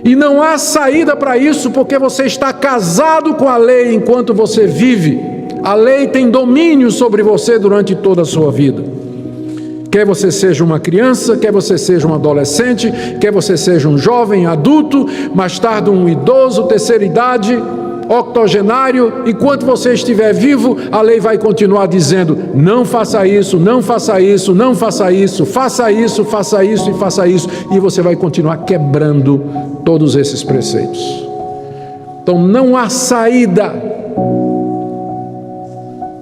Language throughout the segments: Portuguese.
E não há saída para isso, porque você está casado com a lei enquanto você vive. A lei tem domínio sobre você durante toda a sua vida. Quer você seja uma criança, quer você seja um adolescente, quer você seja um jovem, adulto, mais tarde um idoso, terceira idade, octogenário, enquanto você estiver vivo, a lei vai continuar dizendo: não faça isso, não faça isso, não faça isso, faça isso, faça isso e faça isso, e você vai continuar quebrando todos esses preceitos. Então não há saída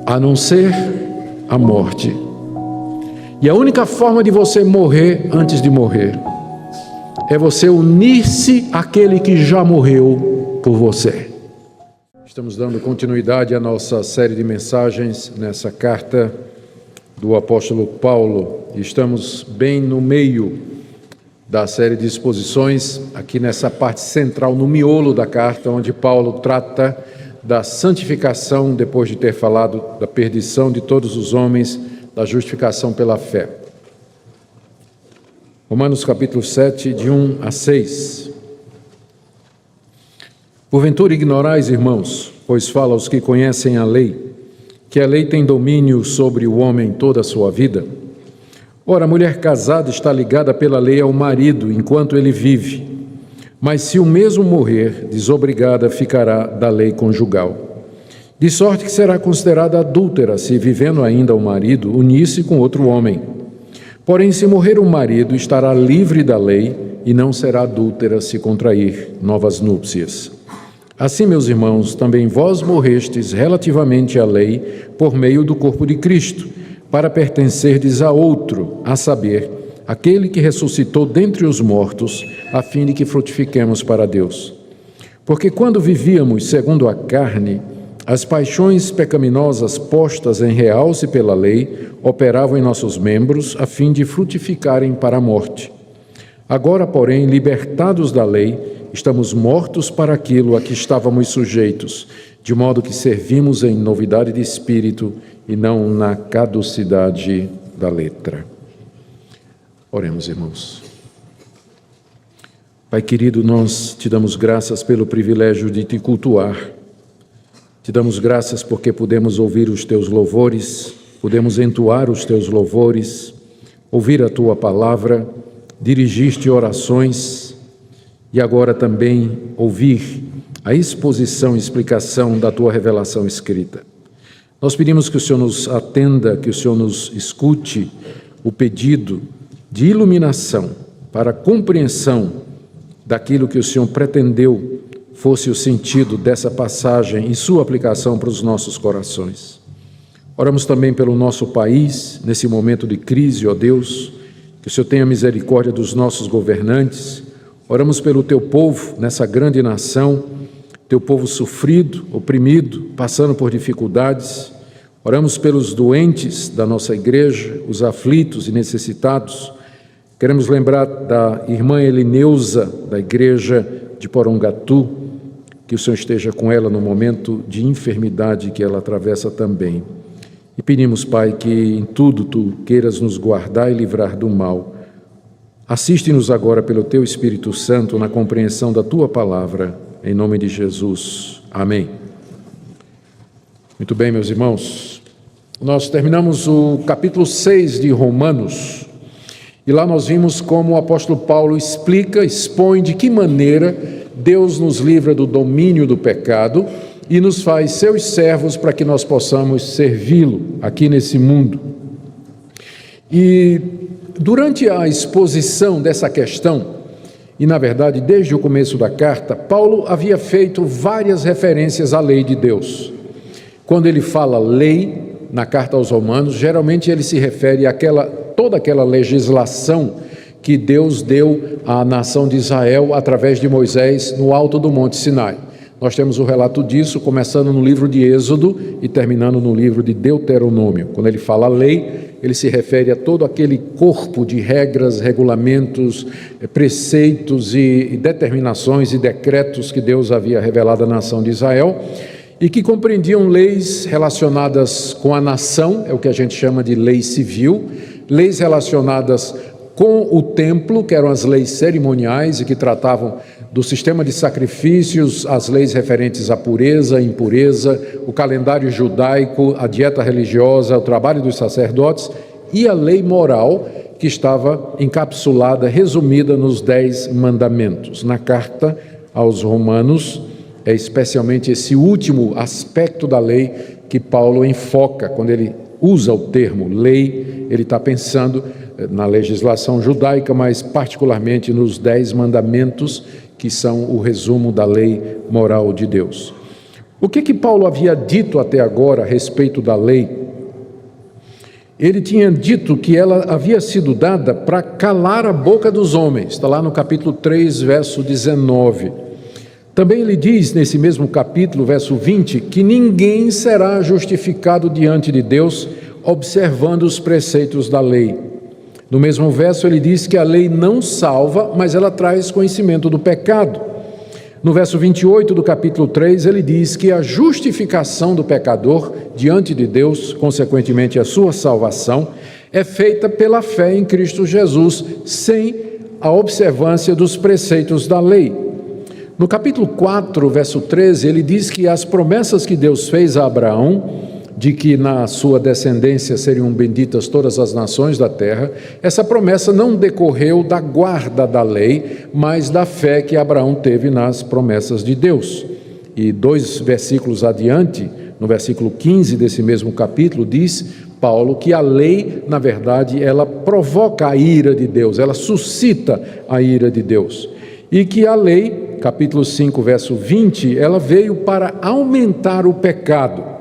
a não ser a morte. E a única forma de você morrer antes de morrer é você unir-se àquele que já morreu por você. Estamos dando continuidade à nossa série de mensagens nessa carta do apóstolo Paulo. Estamos bem no meio da série de exposições, aqui nessa parte central, no miolo da carta, onde Paulo trata da santificação, depois de ter falado da perdição de todos os homens, da justificação pela fé. Romanos capítulo 7, de 1 a 6. Porventura ignorais, irmãos, pois fala aos que conhecem a lei, que a lei tem domínio sobre o homem toda a sua vida. Ora, a mulher casada está ligada pela lei ao marido enquanto ele vive, mas se o mesmo morrer, desobrigada ficará da lei conjugal. De sorte que será considerada adúltera se, vivendo ainda o marido, unir-se com outro homem. Porém, se morrer o marido, estará livre da lei e não será adúltera se contrair novas núpcias. Assim, meus irmãos, também vós morrestes relativamente à lei por meio do corpo de Cristo, para pertencerdes a outro, a saber, aquele que ressuscitou dentre os mortos, a fim de que frutifiquemos para Deus. Porque quando vivíamos segundo a carne, as paixões pecaminosas postas em realce pela lei operavam em nossos membros, a fim de frutificarem para a morte. Agora, porém, libertados da lei, estamos mortos para aquilo a que estávamos sujeitos, de modo que servimos em novidade de espírito e não na caducidade da letra. Oremos, irmãos. Pai querido, nós te damos graças pelo privilégio de te cultuar. Te damos graças porque podemos ouvir os teus louvores, podemos entoar os teus louvores, ouvir a tua palavra, dirigir-te orações e agora também ouvir a exposição e explicação da tua revelação escrita. Nós pedimos que o Senhor nos atenda, que o Senhor nos escute o pedido de iluminação para a compreensão daquilo que o Senhor pretendeu fosse o sentido dessa passagem e sua aplicação para os nossos corações. Oramos também pelo nosso país, nesse momento de crise, ó Deus, que o Senhor tenha misericórdia dos nossos governantes. Oramos pelo teu povo, nessa grande nação, teu povo sofrido, oprimido, passando por dificuldades. Oramos pelos doentes da nossa igreja, os aflitos e necessitados. Queremos lembrar da irmã Elineusa, da igreja de Porongatu, que o Senhor esteja com ela no momento de enfermidade que ela atravessa também. E pedimos, Pai, que em tudo Tu queiras nos guardar e livrar do mal. Assiste-nos agora pelo Teu Espírito Santo na compreensão da Tua palavra, em nome de Jesus. Amém. Muito bem, meus irmãos. Nós terminamos o capítulo 6 de Romanos, e lá nós vimos como o apóstolo Paulo explica, expõe de que maneira Deus nos livra do domínio do pecado e nos faz seus servos para que nós possamos servi-lo aqui nesse mundo. E durante a exposição dessa questão, e na verdade desde o começo da carta, Paulo havia feito várias referências à lei de Deus. Quando ele fala lei na carta aos Romanos, geralmente ele se refere toda aquela legislação que Deus deu à nação de Israel através de Moisés no alto do Monte Sinai. Nós temos o relato disso, começando no livro de Êxodo e terminando no livro de Deuteronômio. Quando ele fala lei, ele se refere a todo aquele corpo de regras, regulamentos, preceitos e determinações e decretos que Deus havia revelado à nação de Israel e que compreendiam leis relacionadas com a nação, é o que a gente chama de lei civil, leis relacionadas com o templo, que eram as leis cerimoniais e que tratavam do sistema de sacrifícios, as leis referentes à pureza, impureza, o calendário judaico, a dieta religiosa, o trabalho dos sacerdotes e a lei moral que estava encapsulada, resumida nos 10 mandamentos. Na carta aos Romanos, é especialmente esse último aspecto da lei que Paulo enfoca. Quando ele usa o termo lei, ele está pensando na legislação judaica, mas particularmente nos 10 mandamentos, que são o resumo da lei moral de Deus. O que Paulo havia dito até agora a respeito da lei? Ele tinha dito que ela havia sido dada para calar a boca dos homens. Está lá no capítulo 3, verso 19. Também ele diz, nesse mesmo capítulo, verso 20, que ninguém será justificado diante de Deus observando os preceitos da lei. No mesmo verso ele diz que a lei não salva, mas ela traz conhecimento do pecado. No verso 28 do capítulo 3 ele diz que a justificação do pecador diante de Deus, consequentemente a sua salvação, é feita pela fé em Cristo Jesus, sem a observância dos preceitos da lei. No capítulo 4, verso 13, ele diz que as promessas que Deus fez a Abraão, de que na sua descendência seriam benditas todas as nações da terra, essa promessa não decorreu da guarda da lei, mas da fé que Abraão teve nas promessas de Deus. E 2 versículos adiante, no versículo 15 desse mesmo capítulo, diz Paulo que a lei, na verdade, ela provoca a ira de Deus, ela suscita a ira de Deus. E que a lei, capítulo 5, verso 20, ela veio para aumentar o pecado.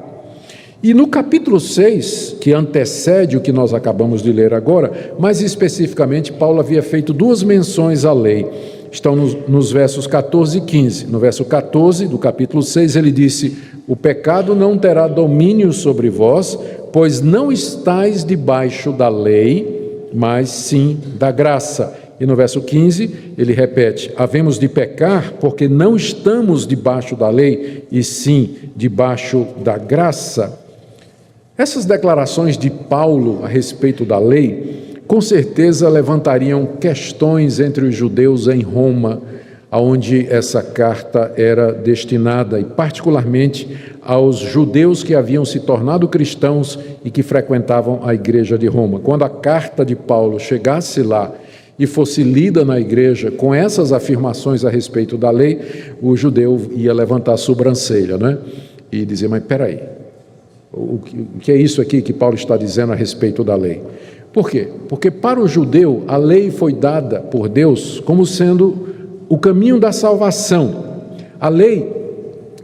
E no capítulo 6, que antecede o que nós acabamos de ler agora, mais especificamente, Paulo havia feito 2 menções à lei. Estão nos versos 14 e 15. No verso 14 do capítulo 6, ele disse: o pecado não terá domínio sobre vós, pois não estáis debaixo da lei, mas sim da graça. E no verso 15, ele repete: havemos de pecar porque não estamos debaixo da lei, e sim debaixo da graça. Essas declarações de Paulo a respeito da lei, com certeza levantariam questões entre os judeus em Roma, aonde essa carta era destinada, e particularmente aos judeus que haviam se tornado cristãos e que frequentavam a igreja de Roma. Quando a carta de Paulo chegasse lá e fosse lida na igreja com essas afirmações a respeito da lei, o judeu ia levantar a sobrancelha, né? E dizer: mas peraí, o que é isso aqui que Paulo está dizendo a respeito da lei? Por quê? Porque para o judeu a lei foi dada por Deus como sendo o caminho da salvação. A lei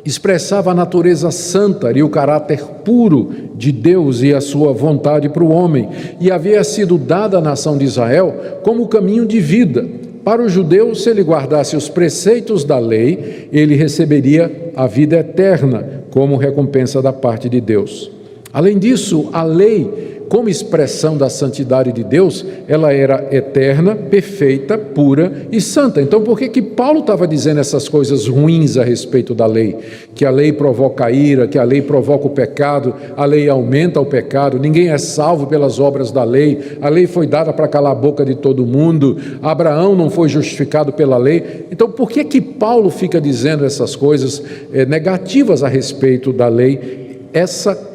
expressava a natureza santa e o caráter puro de Deus e a sua vontade para o homem, e havia sido dada à nação de Israel como o caminho de vida. Para o judeu, se ele guardasse os preceitos da lei, ele receberia a vida eterna como recompensa da parte de Deus. Além disso, a lei, como expressão da santidade de Deus, ela era eterna, perfeita, pura e santa. Então, por que Paulo estava dizendo essas coisas ruins a respeito da lei? Que a lei provoca a ira, que a lei provoca o pecado, a lei aumenta o pecado, ninguém é salvo pelas obras da lei, a lei foi dada para calar a boca de todo mundo, Abraão não foi justificado pela lei. Então, por que Paulo fica dizendo essas coisas negativas a respeito da lei? Esse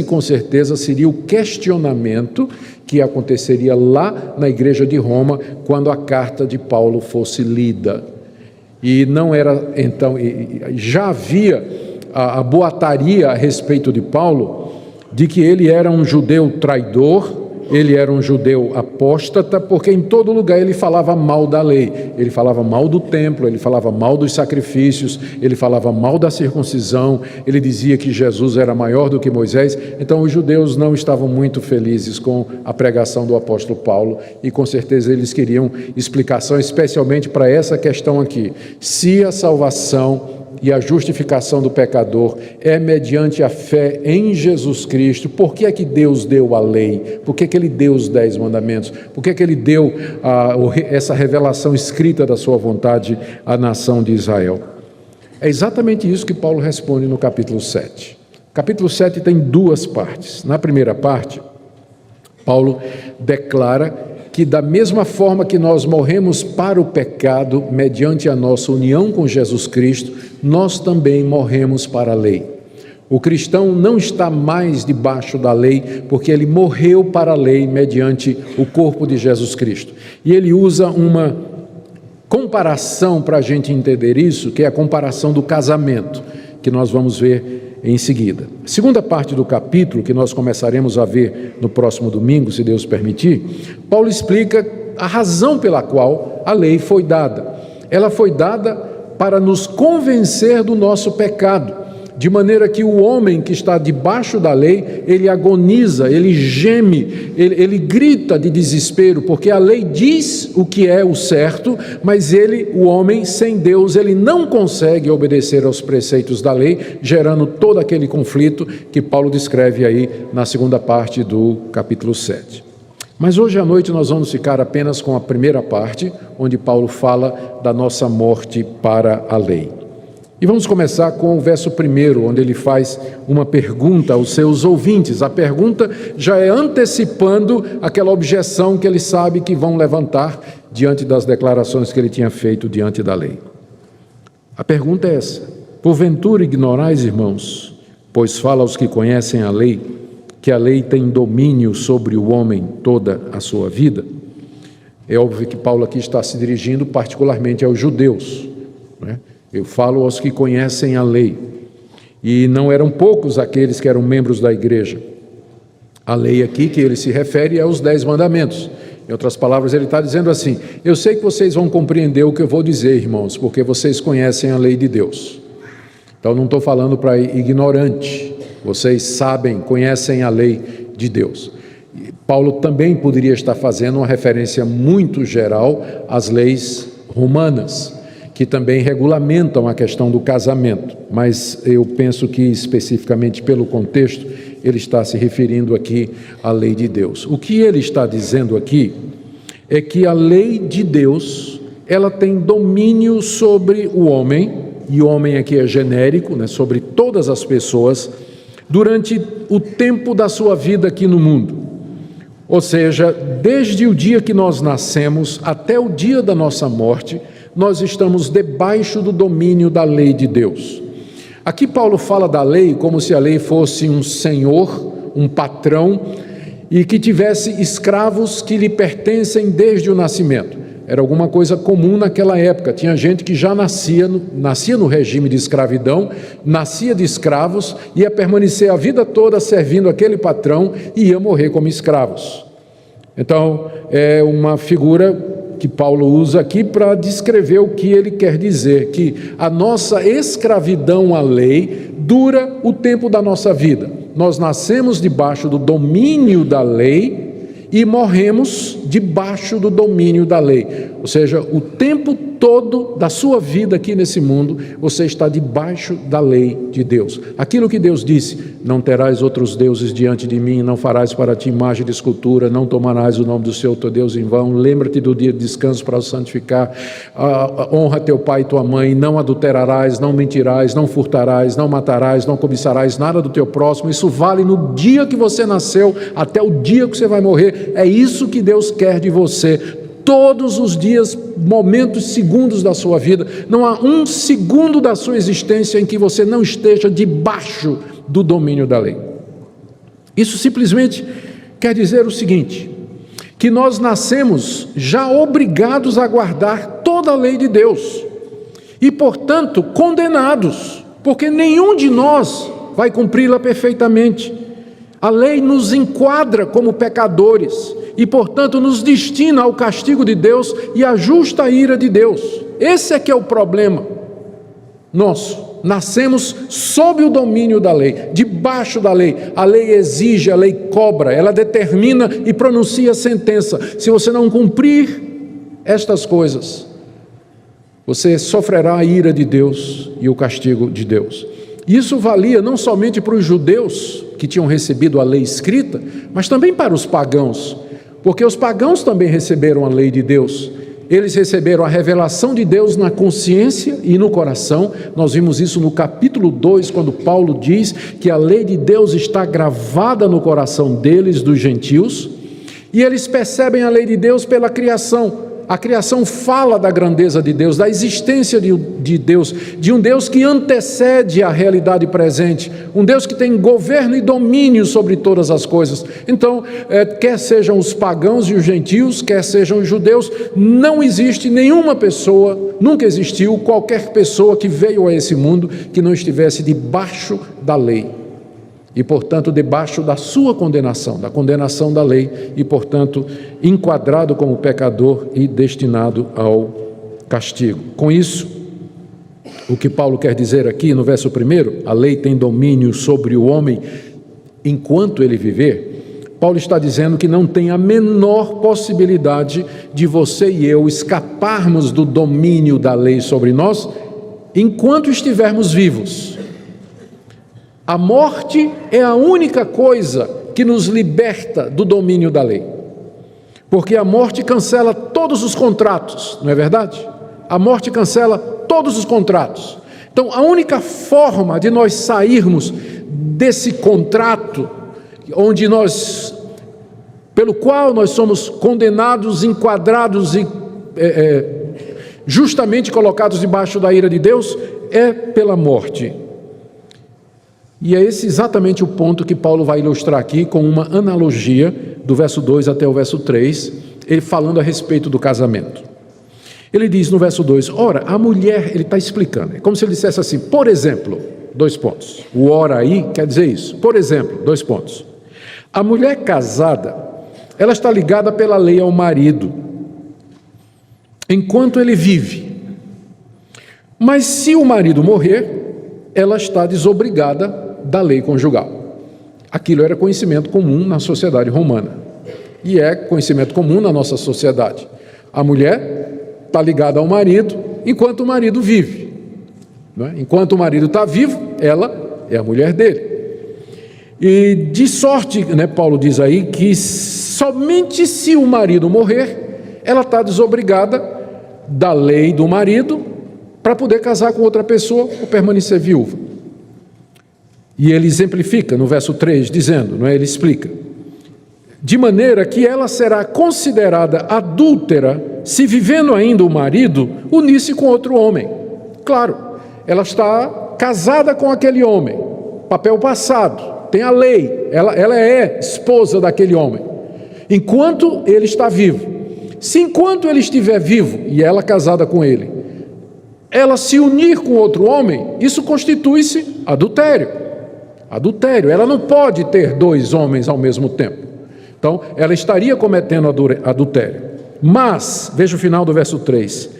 com certeza seria o questionamento que aconteceria lá na igreja de Roma quando a carta de Paulo fosse lida. E não era, então, já havia a boataria a respeito de Paulo, de que ele era um judeu traidor, ele era um judeu apóstata, porque em todo lugar ele falava mal da lei, ele falava mal do templo, ele falava mal dos sacrifícios, ele falava mal da circuncisão, ele dizia que Jesus era maior do que Moisés. Então os judeus não estavam muito felizes com a pregação do apóstolo Paulo, e com certeza eles queriam explicação, especialmente para essa questão aqui: se a salvação e a justificação do pecador é mediante a fé em Jesus Cristo, por que é que Deus deu a lei? Por que Ele deu os 10 mandamentos? Por que Ele deu essa revelação escrita da sua vontade à nação de Israel? É exatamente isso que Paulo responde no capítulo 7. O capítulo 7 tem 2 partes. Na primeira parte, Paulo declara que da mesma forma que nós morremos para o pecado, mediante a nossa união com Jesus Cristo, nós também morremos para a lei. O cristão não está mais debaixo da lei, porque ele morreu para a lei mediante o corpo de Jesus Cristo. E ele usa uma comparação para a gente entender isso, que é a comparação do casamento, que nós vamos ver em seguida. A segunda parte do capítulo, que nós começaremos a ver no próximo domingo, se Deus permitir, Paulo explica a razão pela qual a lei foi dada. Ela foi dada para nos convencer do nosso pecado, de maneira que o homem que está debaixo da lei, ele agoniza, ele geme, ele grita de desespero, porque a lei diz o que é o certo, mas o homem sem Deus, ele não consegue obedecer aos preceitos da lei, gerando todo aquele conflito que Paulo descreve aí na segunda parte do capítulo 7. Mas hoje à noite nós vamos ficar apenas com a primeira parte, onde Paulo fala da nossa morte para a lei. E vamos começar com o verso 1, onde ele faz uma pergunta aos seus ouvintes. A pergunta já é antecipando aquela objeção que ele sabe que vão levantar diante das declarações que ele tinha feito diante da lei. A pergunta é essa: porventura ignorais, irmãos, pois fala aos que conhecem a lei, que a lei tem domínio sobre o homem toda a sua vida? É óbvio que Paulo aqui está se dirigindo particularmente aos judeus, né? Eu falo aos que conhecem a lei, e não eram poucos aqueles que eram membros da igreja. A lei aqui que ele se refere é os 10 mandamentos. Em outras palavras, ele está dizendo assim: eu sei que vocês vão compreender o que eu vou dizer, irmãos, porque vocês conhecem a lei de Deus. Então não estou falando para ignorante, vocês sabem, conhecem a lei de Deus. Paulo também poderia estar fazendo uma referência muito geral às leis romanas, que também regulamentam a questão do casamento, mas eu penso que especificamente pelo contexto, ele está se referindo aqui à lei de Deus. O que ele está dizendo aqui é que a lei de Deus, ela tem domínio sobre o homem, e o homem aqui é genérico, né, sobre todas as pessoas, durante o tempo da sua vida aqui no mundo. Ou seja, desde o dia que nós nascemos até o dia da nossa morte, nós estamos debaixo do domínio da lei de Deus. Aqui Paulo fala da lei como se a lei fosse um senhor, um patrão, e que tivesse escravos que lhe pertencem desde o nascimento. Era alguma coisa comum naquela época. Tinha gente que já nascia no regime de escravidão, nascia de escravos, ia permanecer a vida toda servindo aquele patrão e ia morrer como escravos. Então, é uma figura que Paulo usa aqui para descrever o que ele quer dizer, que a nossa escravidão à lei dura o tempo da nossa vida. Nós nascemos debaixo do domínio da lei e morremos debaixo do domínio da lei. Ou seja, o tempo todo da sua vida aqui nesse mundo, você está debaixo da lei de Deus. Aquilo que Deus disse: não terás outros deuses diante de mim, não farás para ti imagem de escultura, não tomarás o nome do Senhor teu Deus em vão, lembra-te do dia de descanso para o santificar, honra teu pai e tua mãe, não adulterarás, não mentirás, não furtarás, não matarás, não cobiçarás nada do teu próximo. Isso vale no dia que você nasceu até o dia que você vai morrer. É isso que Deus quer de você. Todos os dias, momentos, segundos da sua vida, não há um segundo da sua existência em que você não esteja debaixo do domínio da lei. Isso simplesmente quer dizer o seguinte: que nós nascemos já obrigados a guardar toda a lei de Deus e, portanto, condenados, porque nenhum de nós vai cumpri-la perfeitamente. A lei nos enquadra como pecadores e, portanto, nos destina ao castigo de Deus e à justa ira de Deus. Esse é que é o problema nosso. Nascemos sob o domínio da lei, debaixo da lei. A lei exige, a lei cobra, ela determina e pronuncia a sentença. Se você não cumprir estas coisas, você sofrerá a ira de Deus e o castigo de Deus. Isso valia não somente para os judeus que tinham recebido a lei escrita, mas também para os pagãos, porque os pagãos também receberam a lei de Deus. Eles receberam a revelação de Deus na consciência e no coração. Nós vimos isso no capítulo 2, quando Paulo diz que a lei de Deus está gravada no coração deles, dos gentios, E eles percebem a lei de Deus pela criação. A criação fala da grandeza de Deus, da existência de Deus, de um Deus que antecede a realidade presente, um Deus que tem governo e domínio sobre todas as coisas. Então, quer sejam os pagãos e os gentios, quer sejam os judeus, não existe nenhuma pessoa, nunca existiu qualquer pessoa que veio a esse mundo que não estivesse debaixo da lei. E, portanto, debaixo da sua condenação, da condenação da lei, e, portanto, enquadrado como pecador e destinado ao castigo. Com isso, o que Paulo quer dizer aqui no verso 1, a lei tem domínio sobre o homem enquanto ele viver. Paulo está dizendo que não tem a menor possibilidade de você e eu escaparmos do domínio da lei sobre nós enquanto estivermos vivos. A morte é a única coisa que nos liberta do domínio da lei. Porque a morte cancela todos os contratos, não é verdade? A morte cancela todos os contratos. Então, a única forma de nós sairmos desse contrato, pelo qual nós somos condenados, enquadrados e justamente colocados debaixo da ira de Deus, é pela morte. E é esse exatamente o ponto que Paulo vai ilustrar aqui com uma analogia do verso 2 até o verso 3, ele falando a respeito do casamento. Ele diz no verso 2, ora, a mulher, ele está explicando, é como se ele dissesse assim, por exemplo, 2 pontos. O ora aí quer dizer isso, por exemplo, 2 pontos. A mulher casada, ela está ligada pela lei ao marido, enquanto ele vive. Mas se o marido morrer, ela está desobrigada da lei conjugal. Aquilo era conhecimento comum na sociedade romana. E é conhecimento comum na nossa sociedade. A mulher está ligada ao marido enquanto o marido vive. Não é? Enquanto o marido está vivo, ela é a mulher dele. E de sorte, né, Paulo diz aí, que somente se o marido morrer, ela está desobrigada da lei do marido para poder casar com outra pessoa ou permanecer viúva. E ele exemplifica no verso 3, dizendo, não é? Ele explica, de maneira que ela será considerada adúltera se, vivendo ainda o marido, unir-se com outro homem. Claro, ela está casada com aquele homem, papel passado, tem a lei, ela é esposa daquele homem, enquanto ele está vivo. Se enquanto ele estiver vivo, e ela casada com ele, ela se unir com outro homem, isso constitui-se adultério. Adultério, ela não pode ter 2 homens ao mesmo tempo. Então, ela estaria cometendo adultério. Mas, veja o final do verso 3.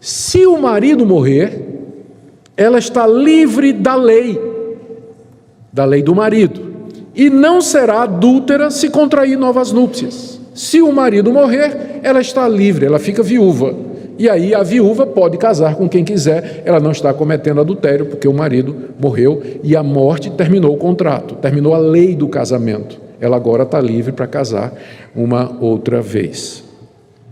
Se o marido morrer, ela está livre da lei do marido, e não será adúltera se contrair novas núpcias. Se o marido morrer, ela está livre, ela fica viúva. E aí a viúva pode casar com quem quiser, ela não está cometendo adultério, porque o marido morreu e a morte terminou o contrato, terminou a lei do casamento. Ela agora está livre para casar uma outra vez.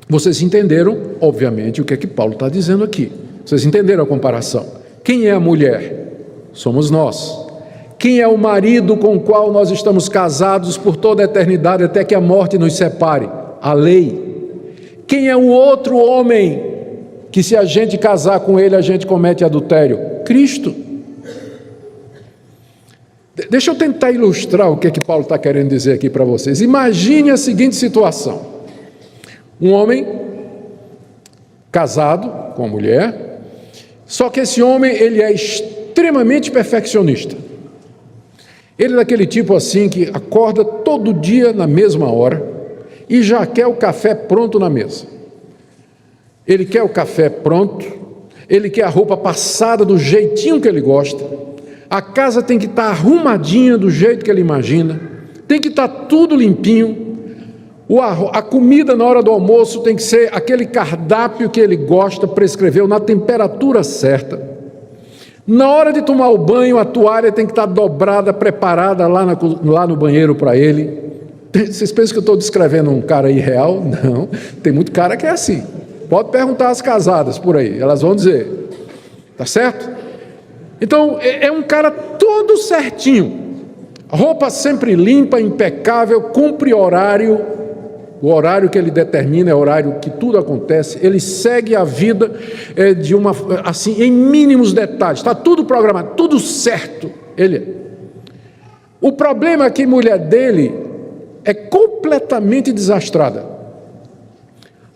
Vocês entenderam, obviamente, o que é que Paulo está dizendo aqui. Vocês entenderam a comparação. Quem é a mulher? Somos nós. Quem é o marido com o qual nós estamos casados por toda a eternidade, até que a morte nos separe? A lei. Quem é o outro homem que, se a gente casar com ele, a gente comete adultério? Cristo. Deixa eu tentar ilustrar o que é que Paulo está querendo dizer aqui para vocês. Imagine a seguinte situação. Um homem casado com uma mulher, só que esse homem, ele é extremamente perfeccionista. Ele é daquele tipo assim que acorda todo dia na mesma hora e já quer o café pronto na mesa. Ele quer o café pronto, ele quer a roupa passada do jeitinho que ele gosta, a casa tem que estar arrumadinha do jeito que ele imagina, tem que estar tudo limpinho, a comida na hora do almoço tem que ser aquele cardápio que ele gosta, prescreveu, na temperatura certa. Na hora de tomar o banho, a toalha tem que estar dobrada, preparada lá no banheiro para ele. Vocês pensam que eu estou descrevendo um cara irreal? Não, tem muito cara que é assim. Pode perguntar às casadas por aí, elas vão dizer. Tá certo? Então, é um cara todo certinho. Roupa sempre limpa, impecável, cumpre horário. o horário que ele determina é o horário que tudo acontece, ele segue a vida assim, em mínimos detalhes, está tudo programado, tudo certo. O problema é que a mulher dele é completamente desastrada.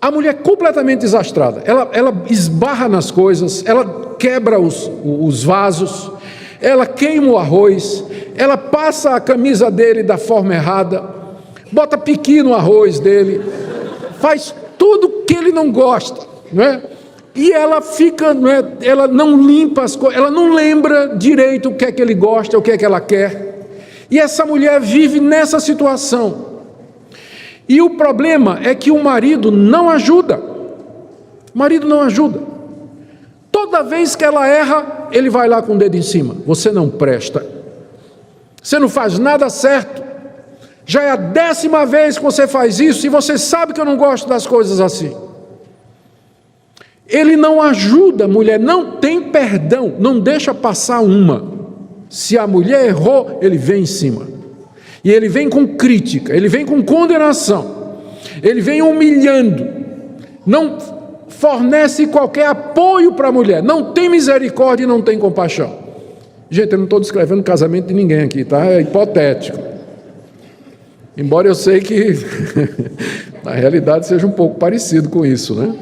A mulher é completamente desastrada, ela esbarra nas coisas, ela quebra os vasos, ela queima o arroz, ela passa a camisa dele da forma errada, bota piqui no arroz dele, faz tudo que ele não gosta, não é? E ela fica, não é? Ela não limpa as coisas, ela não lembra direito o que é que ele gosta, o que é que ela quer, e essa mulher vive nessa situação. E o problema é que o marido não ajuda. O marido não ajuda. Toda vez que ela erra, ele vai lá com o dedo em cima. Você não presta. Você não faz nada certo. Já é a 10ª vez que você faz isso e você sabe que eu não gosto das coisas assim. Ele não ajuda a mulher, não tem perdão, não deixa passar uma. Se a mulher errou, ele vem em cima. E ele vem com crítica, ele vem com condenação, ele vem humilhando, não fornece qualquer apoio para a mulher, não tem misericórdia e não tem compaixão. Gente, eu não estou descrevendo o casamento de ninguém aqui, tá? É hipotético. Embora eu sei que na realidade seja um pouco parecido com isso, né?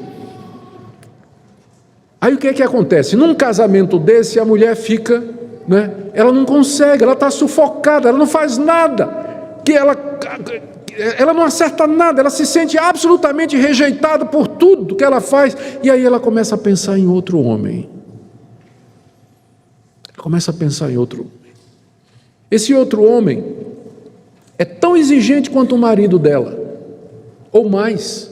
Aí o que é que acontece? Num casamento desse, a mulher fica, né? Ela não consegue, ela está sufocada, ela não faz nada, ela não acerta nada, ela se sente absolutamente rejeitada por tudo que ela faz, e aí ela começa a pensar em outro homem. Começa a pensar em outro homem. Esse outro homem é tão exigente quanto o marido dela, ou mais.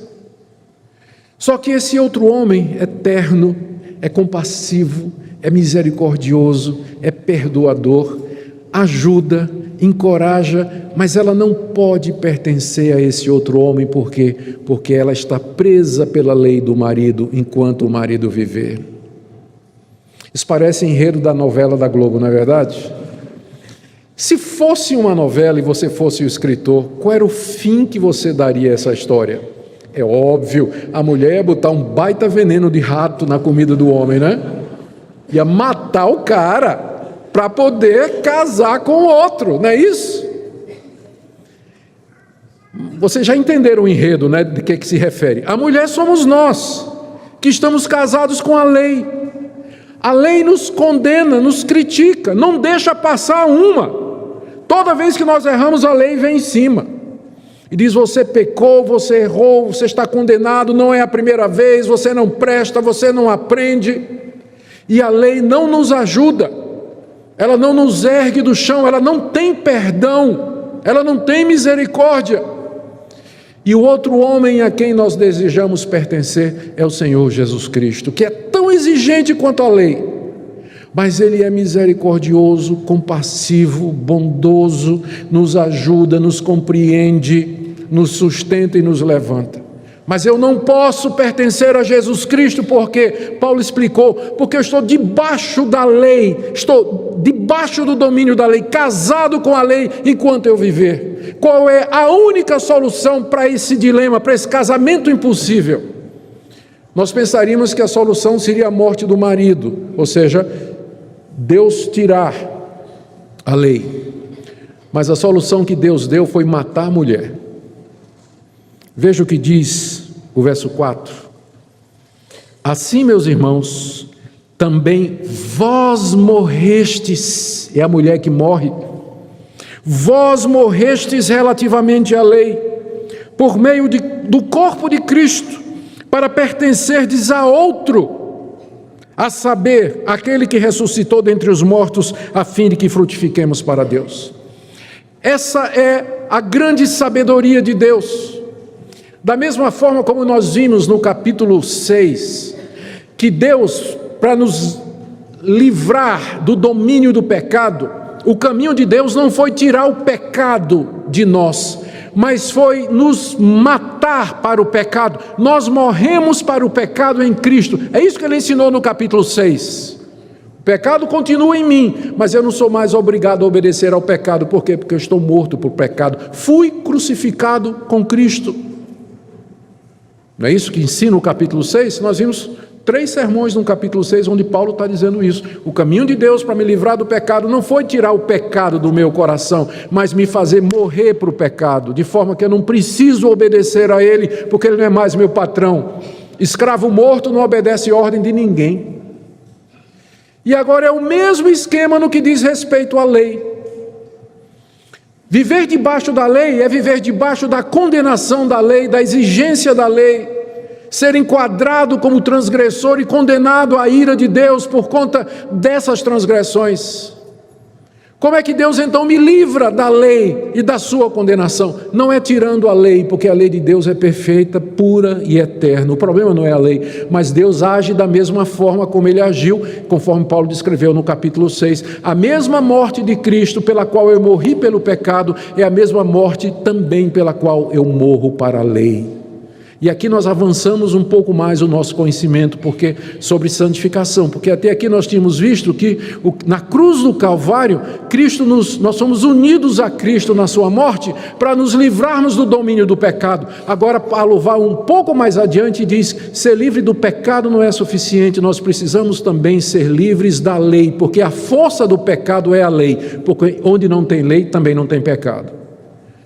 Só que esse outro homem é terno, é compassivo, é misericordioso, é perdoador, ajuda, encoraja, mas ela não pode pertencer a esse outro homem, porque ela está presa pela lei do marido enquanto o marido viver. Isso parece enredo da novela da Globo, não é verdade? Se fosse uma novela e você fosse o escritor, qual era o fim que você daria a essa história? É óbvio, a mulher ia botar um baita veneno de rato na comida do homem, né? Ia matar o cara para poder casar com o outro, não é isso? Vocês já entenderam o enredo, né? De que se refere? A mulher somos nós, que estamos casados com a lei. A lei nos condena, nos critica, não deixa passar uma. Toda vez que nós erramos, a lei vem em cima. E diz, você pecou, você errou, você está condenado, não é a primeira vez, você não presta, você não aprende. E a lei não nos ajuda, ela não nos ergue do chão, ela não tem perdão, ela não tem misericórdia. E o outro homem a quem nós desejamos pertencer é o Senhor Jesus Cristo, que é tão exigente quanto a lei, mas Ele é misericordioso, compassivo, bondoso, nos ajuda, nos compreende, nos sustenta e nos levanta. Mas eu não posso pertencer a Jesus Cristo, porque Paulo explicou, porque eu estou debaixo da lei, estou debaixo do domínio da lei, casado com a lei enquanto eu viver. Qual é a única solução para esse dilema, para esse casamento impossível? Nós pensaríamos que a solução seria a morte do marido, ou seja, Deus tirar a lei. Mas a solução que Deus deu foi matar a mulher. Veja o que diz o verso 4. Assim, meus irmãos, também vós morrestes, é a mulher que morre, vós morrestes relativamente à lei, por meio do corpo de Cristo, para pertencerdes a outro, a saber, aquele que ressuscitou dentre os mortos, a fim de que frutifiquemos para Deus. Essa é a grande sabedoria de Deus. Da mesma forma como nós vimos no capítulo 6, que Deus, para nos livrar do domínio do pecado, o caminho de Deus não foi tirar o pecado de nós, mas foi nos matar para o pecado. Nós morremos para o pecado em Cristo. É isso que ele ensinou no capítulo 6. O pecado continua em mim, mas eu não sou mais obrigado a obedecer ao pecado. Por quê? Porque eu estou morto por pecado. Fui crucificado com Cristo. Não é isso que ensina o capítulo 6? Nós vimos 3 sermões no capítulo 6, onde Paulo está dizendo isso. O caminho de Deus para me livrar do pecado não foi tirar o pecado do meu coração, mas me fazer morrer para o pecado, de forma que eu não preciso obedecer a Ele, porque Ele não é mais meu patrão. Escravo morto não obedece ordem de ninguém. E agora é o mesmo esquema no que diz respeito à lei. Viver debaixo da lei é viver debaixo da condenação da lei, da exigência da lei, ser enquadrado como transgressor e condenado à ira de Deus por conta dessas transgressões. Como é que Deus então me livra da lei e da sua condenação? Não é tirando a lei, porque a lei de Deus é perfeita, pura e eterna. O problema não é a lei, mas Deus age da mesma forma como Ele agiu, conforme Paulo descreveu no capítulo 6. A mesma morte de Cristo pela qual eu morri pelo pecado é a mesma morte também pela qual eu morro para a lei. E aqui nós avançamos um pouco mais o nosso conhecimento sobre santificação, porque até aqui nós tínhamos visto que na cruz do Calvário, nós somos unidos a Cristo na sua morte para nos livrarmos do domínio do pecado. Agora Paulo vai um pouco mais adiante e diz: ser livre do pecado não é suficiente, nós precisamos também ser livres da lei, porque a força do pecado é a lei, porque onde não tem lei também não tem pecado.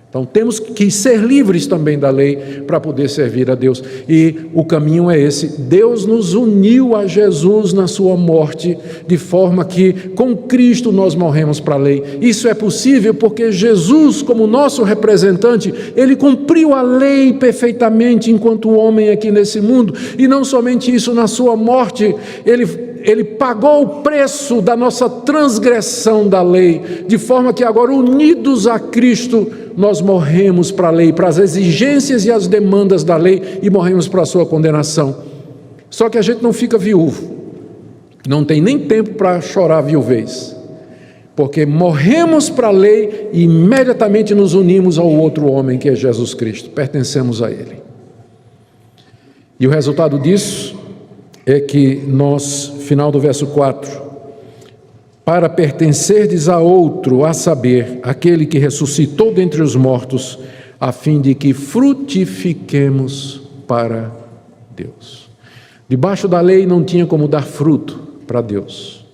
Então temos que ser livres também da lei para poder servir a Deus, e o caminho é esse. Deus nos uniu a Jesus na sua morte, de forma que com Cristo nós morremos para a lei. Isso é possível porque Jesus, como nosso representante, Ele cumpriu a lei perfeitamente enquanto homem aqui nesse mundo, e não somente isso, na sua morte Ele pagou o preço da nossa transgressão da lei, de forma que agora, unidos a Cristo, nós morremos para a lei, para as exigências e as demandas da lei, e morremos para a sua condenação. Só que a gente não fica viúvo, não tem nem tempo para chorar a viuvez, porque morremos para a lei e imediatamente nos unimos ao outro homem, que é Jesus Cristo, pertencemos a Ele. E o resultado disso é que nós, final do verso 4, para pertencerdes a outro, a saber, aquele que ressuscitou dentre os mortos, a fim de que frutifiquemos para Deus. Debaixo da lei não tinha como dar fruto para Deus.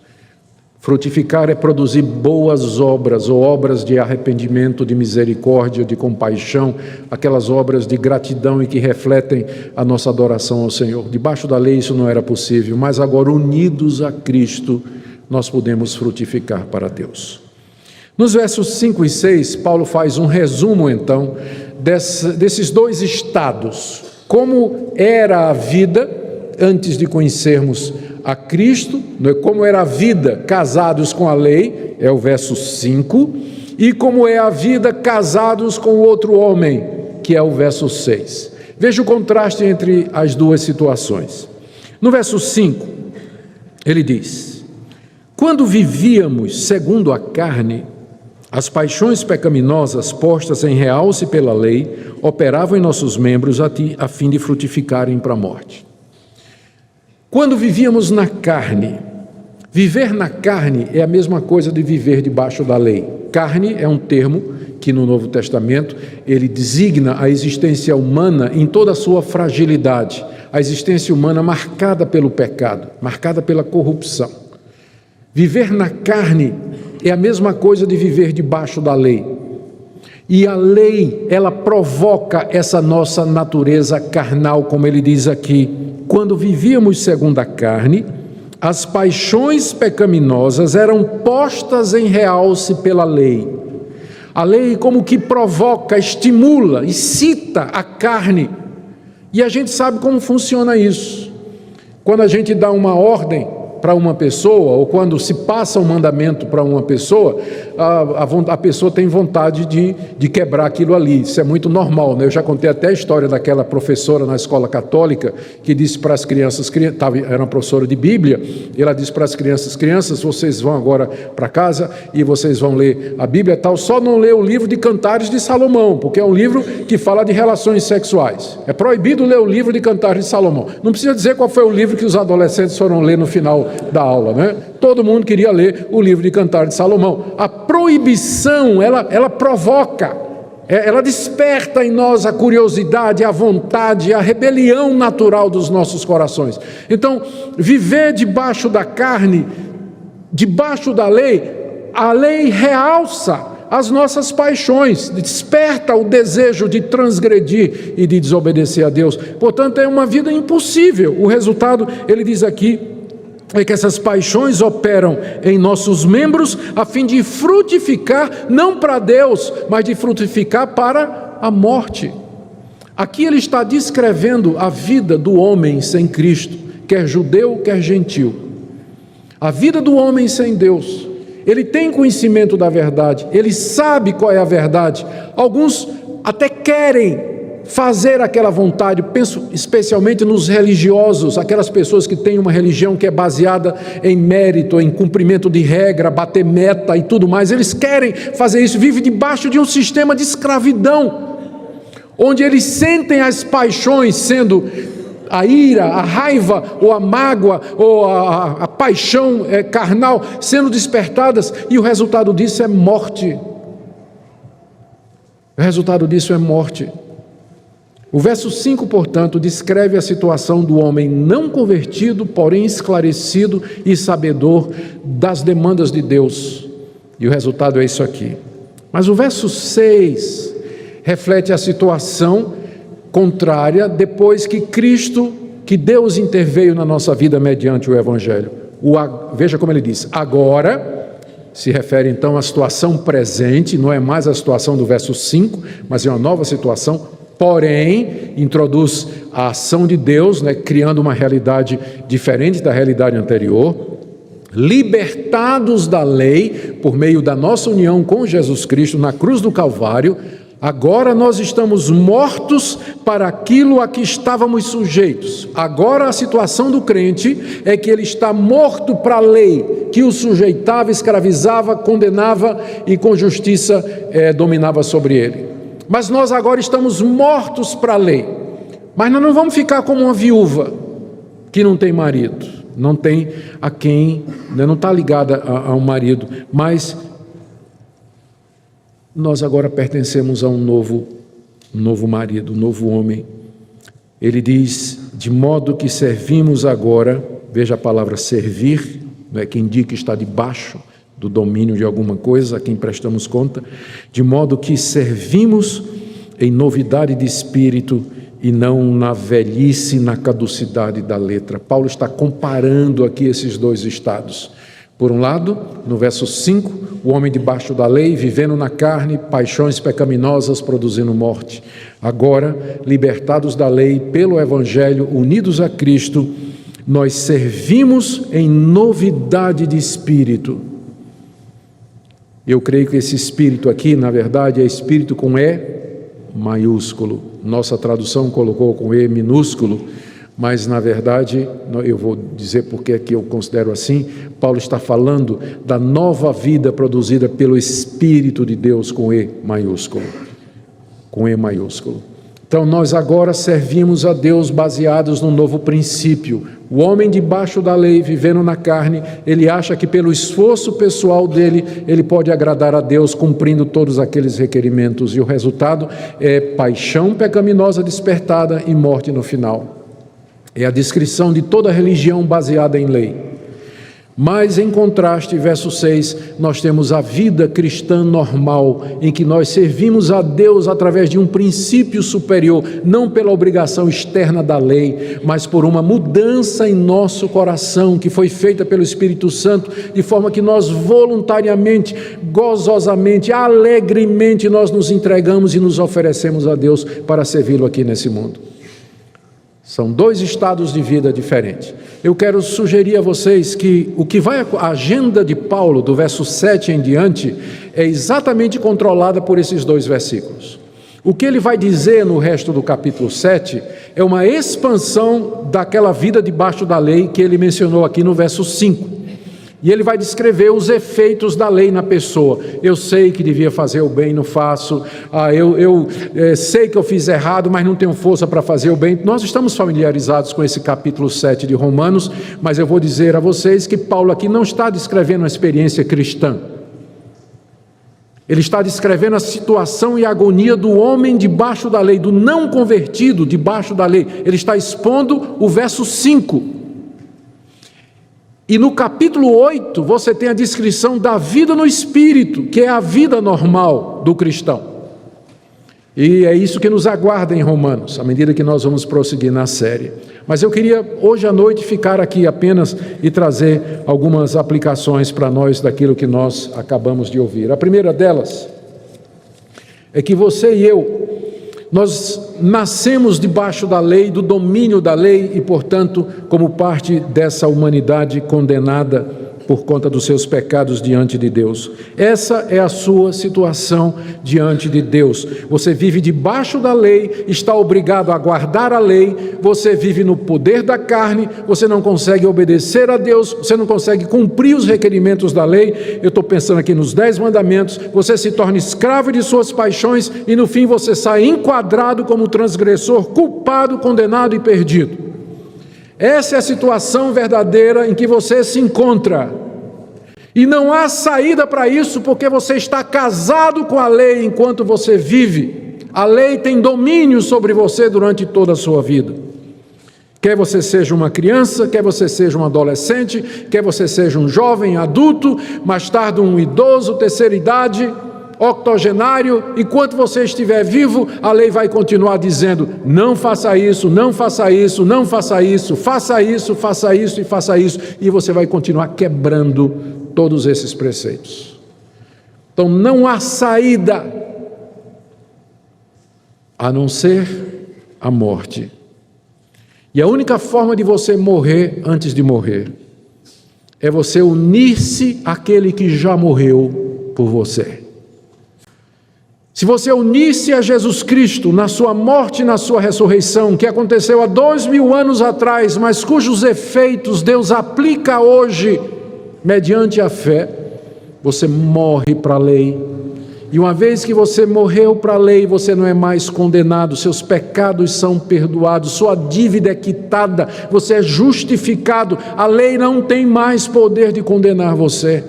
Frutificar é produzir boas obras, ou obras de arrependimento, de misericórdia, de compaixão, aquelas obras de gratidão e que refletem a nossa adoração ao Senhor. Debaixo da lei isso não era possível, mas agora, unidos a Cristo, nós podemos frutificar para Deus. Nos versos 5 e 6, Paulo faz um resumo, então, desses 2 estados. Como era a vida antes de conhecermos a Cristo, como era a vida casados com a lei, é o verso 5, e como é a vida casados com o outro homem, que é o verso 6. Veja o contraste entre as duas situações. No verso 5, ele diz: quando vivíamos segundo a carne, as paixões pecaminosas postas em realce pela lei operavam em nossos membros a fim de frutificarem para a morte. Quando vivíamos na carne, viver na carne é a mesma coisa de viver debaixo da lei. Carne é um termo que no Novo Testamento ele designa a existência humana em toda a sua fragilidade, a existência humana marcada pelo pecado, marcada pela corrupção. Viver na carne é a mesma coisa de viver debaixo da lei. E a lei, ela provoca essa nossa natureza carnal, como ele diz aqui. Quando vivíamos segundo a carne, as paixões pecaminosas eram postas em realce pela lei. A lei como que provoca, estimula, excita a carne. E a gente sabe como funciona isso. Quando a gente dá uma ordem para uma pessoa, ou quando se passa um mandamento para uma pessoa, a pessoa tem vontade de quebrar aquilo ali. Isso é muito normal, né? Eu já contei até a história daquela professora na escola católica que disse para as crianças, era uma professora de Bíblia, e ela disse para as crianças, vocês vão agora para casa e vocês vão ler a Bíblia e tal, só não ler o livro de Cantares de Salomão, porque é um livro que fala de relações sexuais. É proibido ler o livro de Cantares de Salomão. Não precisa dizer qual foi o livro que os adolescentes foram ler no final da aula, né? Todo mundo queria ler o livro de Cantares de Salomão. A proibição, ela provoca, ela desperta em nós a curiosidade, a vontade, a rebelião natural dos nossos corações. Então, viver debaixo da carne, debaixo da lei, a lei realça as nossas paixões, desperta o desejo de transgredir e de desobedecer a Deus. Portanto, é uma vida impossível. O resultado, ele diz aqui, é que essas paixões operam em nossos membros a fim de frutificar, não para Deus, mas de frutificar para a morte. Aqui ele está descrevendo a vida do homem sem Cristo, quer judeu, quer gentil. A vida do homem sem Deus. Ele tem conhecimento da verdade, ele sabe qual é a verdade. Alguns até querem fazer aquela vontade. Penso especialmente nos religiosos, aquelas pessoas que têm uma religião que é baseada em mérito, em cumprimento de regra, bater meta e tudo mais. Eles querem fazer isso, vivem debaixo de um sistema de escravidão, onde eles sentem as paixões sendo a ira, a raiva, ou a mágoa, ou a paixão carnal sendo despertadas, e o resultado disso é morte. O resultado disso é morte. O verso 5, portanto, descreve a situação do homem não convertido, porém esclarecido e sabedor das demandas de Deus. E o resultado é isso aqui. Mas o verso 6 reflete a situação contrária depois que Cristo, que Deus interveio na nossa vida mediante o Evangelho. Veja como ele diz, agora, se refere então à situação presente, não é mais a situação do verso 5, mas é uma nova situação, porém, introduz a ação de Deus, criando uma realidade diferente da realidade anterior, libertados da lei, por meio da nossa união com Jesus Cristo na cruz do Calvário. Agora nós estamos mortos para aquilo a que estávamos sujeitos. Agora a situação do crente é que ele está morto para a lei, que o sujeitava, escravizava, condenava e com justiça dominava sobre ele. Mas nós agora estamos mortos para a lei. Mas nós não vamos ficar como uma viúva que não tem marido, não tem a quem, não está ligada a um marido, mas nós agora pertencemos a um novo marido, um novo homem. Ele diz, de modo que servimos agora, veja a palavra servir, que indica que está debaixo do domínio de alguma coisa, a quem prestamos conta, de modo que servimos em novidade de espírito e não na velhice, na caducidade da letra. Paulo está comparando aqui esses dois estados. Por um lado, no verso 5, o homem debaixo da lei, vivendo na carne, paixões pecaminosas produzindo morte. Agora, libertados da lei pelo Evangelho, unidos a Cristo, nós servimos em novidade de espírito. Eu creio que esse espírito aqui, na verdade, é espírito com E maiúsculo. Nossa tradução colocou com E minúsculo, mas na verdade, eu vou dizer porque é que eu considero assim. Paulo está falando da nova vida produzida pelo Espírito de Deus com E maiúsculo. Com E maiúsculo. Então nós agora servimos a Deus baseados num novo princípio. O homem debaixo da lei, vivendo na carne, ele acha que pelo esforço pessoal dele, ele pode agradar a Deus cumprindo todos aqueles requerimentos. E o resultado é paixão pecaminosa despertada e morte no final. É a descrição de toda religião baseada em lei. Mas, em contraste, verso 6, nós temos a vida cristã normal, em que nós servimos a Deus através de um princípio superior, não pela obrigação externa da lei, mas por uma mudança em nosso coração, que foi feita pelo Espírito Santo, de forma que nós voluntariamente, gozosamente, alegremente, nós nos entregamos e nos oferecemos a Deus para servi-lo aqui nesse mundo. São dois estados de vida diferentes. Eu quero sugerir a vocês que o que vai a agenda de Paulo, do verso 7 em diante, é exatamente controlada por esses dois versículos. O que ele vai dizer no resto do capítulo 7 é uma expansão daquela vida debaixo da lei que ele mencionou aqui no verso 5. E ele vai descrever os efeitos da lei na pessoa. Eu sei que devia fazer o bem, não faço. Eu sei que eu fiz errado, mas não tenho força para fazer o bem. Nós estamos familiarizados com esse capítulo 7 de Romanos, mas eu vou dizer a vocês que Paulo aqui não está descrevendo uma experiência cristã. Ele está descrevendo a situação e a agonia do homem debaixo da lei, do não convertido debaixo da lei. Ele está expondo o verso 5. E no capítulo 8, você tem a descrição da vida no Espírito, que é a vida normal do cristão. E é isso que nos aguarda em Romanos, à medida que nós vamos prosseguir na série. Mas eu queria hoje à noite ficar aqui apenas e trazer algumas aplicações para nós daquilo que nós acabamos de ouvir. A primeira delas é que você e eu, nós nascemos debaixo da lei, do domínio da lei e, portanto, como parte dessa humanidade condenada por conta dos seus pecados diante de Deus. Essa é a sua situação diante de Deus. Você vive debaixo da lei, está obrigado a guardar a lei, você vive no poder da carne, você não consegue obedecer a Deus, você não consegue cumprir os requerimentos da lei. Eu estou pensando aqui nos 10 mandamentos, você se torna escravo de suas paixões e no fim você sai enquadrado como transgressor, culpado, condenado e perdido. Essa é a situação verdadeira em que você se encontra. E não há saída para isso, porque você está casado com a lei enquanto você vive. A lei tem domínio sobre você durante toda a sua vida. Quer você seja uma criança, quer você seja um adolescente, quer você seja um jovem, adulto, mais tarde um idoso, terceira idade, octogenário, enquanto você estiver vivo, a lei vai continuar dizendo: não faça isso, não faça isso, não faça isso, faça isso, faça isso e faça isso, e você vai continuar quebrando todos esses preceitos. Então não há saída a não ser a morte. E a única forma de você morrer antes de morrer é você unir-se àquele que já morreu por você. Se você unir-se a Jesus Cristo na sua morte e na sua ressurreição, que aconteceu há 2000 anos atrás, mas cujos efeitos Deus aplica hoje mediante a fé, você morre para a lei. E uma vez que você morreu para a lei, você não é mais condenado, seus pecados são perdoados, sua dívida é quitada, você é justificado, a lei não tem mais poder de condenar você.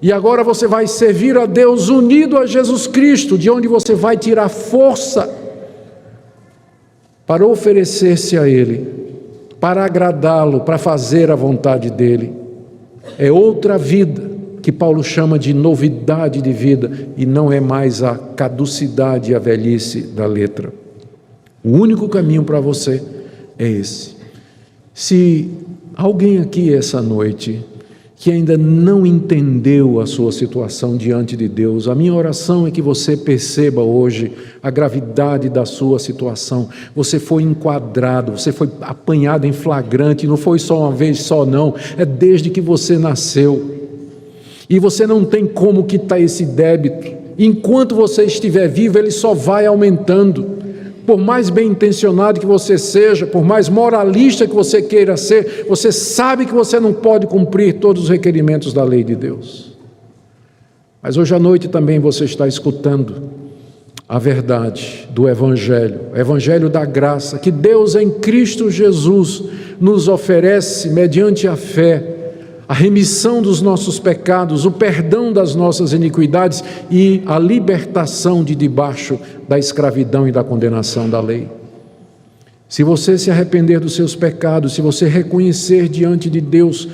E agora você vai servir a Deus unido a Jesus Cristo, de onde você vai tirar força para oferecer-se a Ele, para agradá-lo, para fazer a vontade dEle. É outra vida que Paulo chama de novidade de vida e não é mais a caducidade e a velhice da letra. O único caminho para você é esse. Se alguém aqui essa noite que ainda não entendeu a sua situação diante de Deus, a minha oração é que você perceba hoje a gravidade da sua situação. Você foi enquadrado, você foi apanhado em flagrante, não foi só uma vez só não, é desde que você nasceu. E você não tem como quitar esse débito. Enquanto você estiver vivo, ele só vai aumentando. Por mais bem intencionado que você seja, por mais moralista que você queira ser, você sabe que você não pode cumprir todos os requerimentos da lei de Deus. Mas hoje à noite também você está escutando a verdade do Evangelho, o Evangelho da graça, que Deus em Cristo Jesus nos oferece mediante a fé, a remissão dos nossos pecados, o perdão das nossas iniquidades e a libertação de debaixo da escravidão e da condenação da lei. Se você se arrepender dos seus pecados, se você reconhecer diante de Deus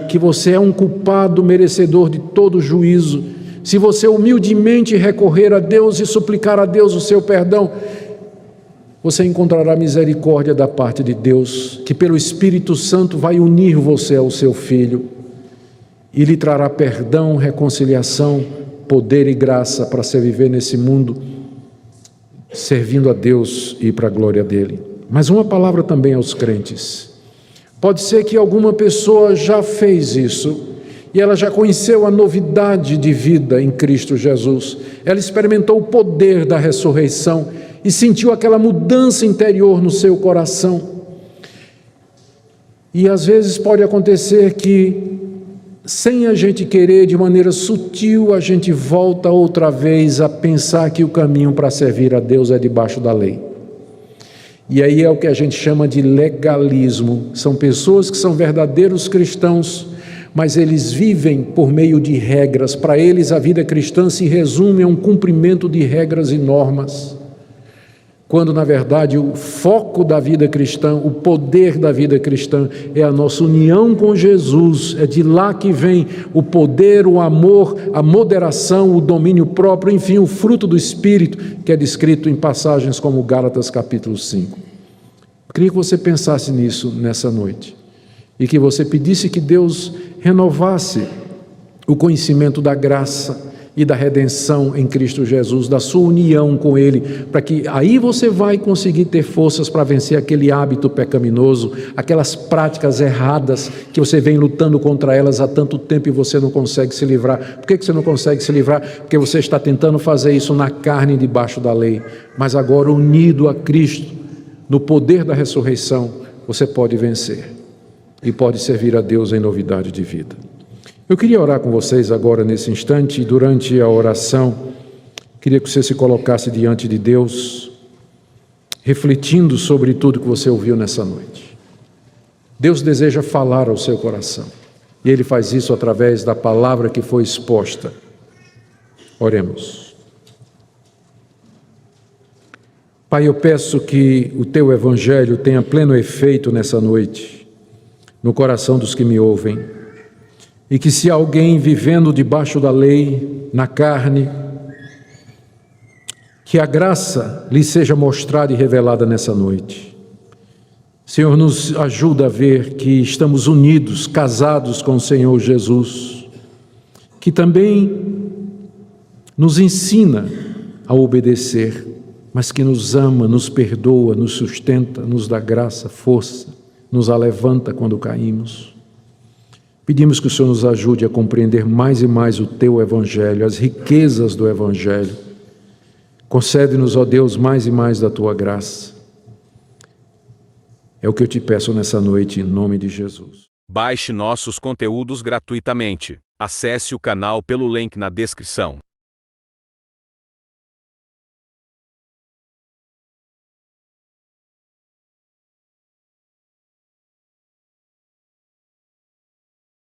que você é um culpado merecedor de todo juízo, se você humildemente recorrer a Deus e suplicar a Deus o seu perdão, você encontrará misericórdia da parte de Deus, que pelo Espírito Santo vai unir você ao seu Filho e lhe trará perdão, reconciliação, poder e graça para se viver nesse mundo, servindo a Deus e para a glória dEle. Mas uma palavra também aos crentes. Pode ser que alguma pessoa já fez isso e ela já conheceu a novidade de vida em Cristo Jesus. Ela experimentou o poder da ressurreição e sentiu aquela mudança interior no seu coração. E às vezes pode acontecer que, sem a gente querer, de maneira sutil, a gente volta outra vez a pensar que o caminho para servir a Deus é debaixo da lei. E aí é o que a gente chama de legalismo. São pessoas que são verdadeiros cristãos, mas eles vivem por meio de regras. Para eles, a vida cristã se resume a um cumprimento de regras e normas, quando, na verdade, o foco da vida cristã, o poder da vida cristã é a nossa união com Jesus. É de lá que vem o poder, o amor, a moderação, o domínio próprio, enfim, o fruto do Espírito, que é descrito em passagens como Gálatas capítulo 5. Eu queria que você pensasse nisso nessa noite e que você pedisse que Deus renovasse o conhecimento da graça e da redenção em Cristo Jesus, da sua união com Ele, para que aí você vai conseguir ter forças para vencer aquele hábito pecaminoso, aquelas práticas erradas que você vem lutando contra elas há tanto tempo e você não consegue se livrar. Por que você não consegue se livrar? Porque você está tentando fazer isso na carne, debaixo da lei, mas agora unido a Cristo, no poder da ressurreição, você pode vencer e pode servir a Deus em novidade de vida. Eu queria orar com vocês agora nesse instante, e durante a oração, queria que você se colocasse diante de Deus, refletindo sobre tudo que você ouviu nessa noite. Deus deseja falar ao seu coração, e Ele faz isso através da palavra que foi exposta. Oremos. Pai, eu peço que o Teu Evangelho tenha pleno efeito nessa noite, no coração dos que me ouvem, e que se alguém vivendo debaixo da lei, na carne, que a graça lhe seja mostrada e revelada nessa noite. Senhor, nos ajuda a ver que estamos unidos, casados com o Senhor Jesus, que também nos ensina a obedecer, mas que nos ama, nos perdoa, nos sustenta, nos dá graça, força, nos alevanta quando caímos. Pedimos que o Senhor nos ajude a compreender mais e mais o Teu Evangelho, as riquezas do Evangelho. Concede-nos, ó Deus, mais e mais da Tua graça. É o que eu te peço nessa noite, em nome de Jesus. Baixe nossos conteúdos gratuitamente. Acesse o canal pelo link na descrição.